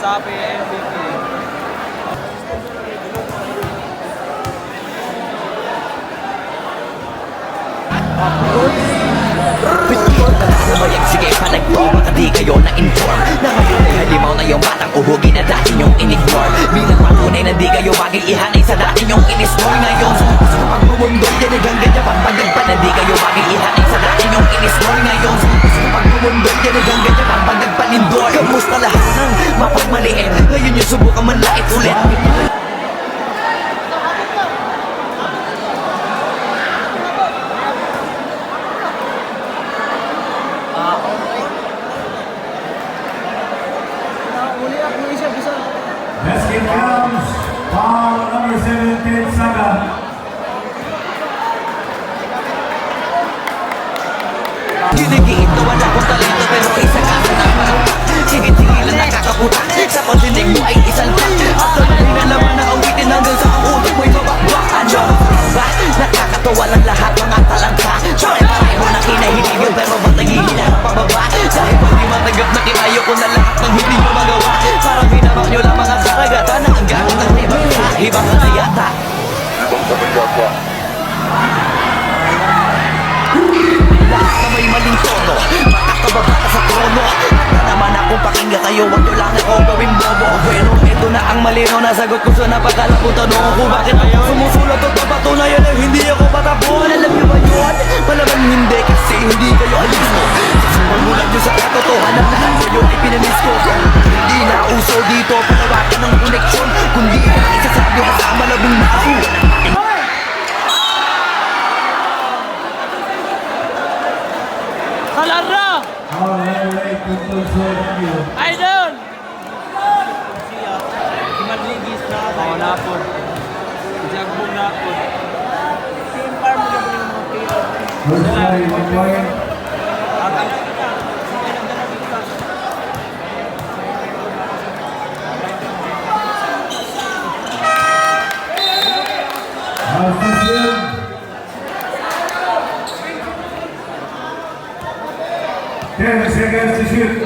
Sabi MVP. Bayag sige panagpo, baka di kayo na-inform na ngayon ay halimaw na yung batang uhugin na dati nyong in-ignore. Bilang patunay na di kayo bagay ihanay sa dati nyong in-ignore. Ngayon sa pagbumundol, dinigang ganyan pagpagdag pa na di kayo bagay ihanay sa dati nyong in-ignore. Ngayon sa pagbumundol, dinigang ganyan pagpagdag pa lindor. Kamusta lahat ng mapagmaliit, ngayon yung subukan manlait ulit. Basket comes foul number 17, Saga. Ginigiit na wala akong talento pero isa ka na Sigit-sigilan nakakaputa sa pagdinig mo ay isang tak. At talagang nalaman na awitin hanggang sa ang ulo mo'y mababa. Ano ba? Nakakatawa lang lahat mga talangka. Bakit pareho na kinahilig yun pero ba't naghihilang pababa? Dahil pag di matanggap na kinayo ko na lahat ng hindi nyo magawa. Parang hinamak nyo lang mga karagatan na ang gamit ng ibang ka. Ibang ka na yata. Lahat na may maling tono, makakababa ka sa trono. At naman akong pakinggan kayo, wag nyo lang ako gawing bobo. Bueno, ito na ang malinaw na sagot ko sa napakalapong tanong ko. Bakit ako sumusulat at napatunayan na hindi ako patapon? Alam nyo ba yun? Malamang hindi kasi hindi kayo alisto. Sa mulat nyo sa katotohanan, lahat kayo ay pinamiss ko. Hindi na uso dito palawakan ng koneksyon, kundi isasabi sa malabing mao. Kalara! Foul number 8, Tutul Idol! Si Madligis na ako napon. Jagbong napon. Team farm mo gabon yung mga pilo. First play, 1 point. Al-Fasir. 10 seconds to shoot.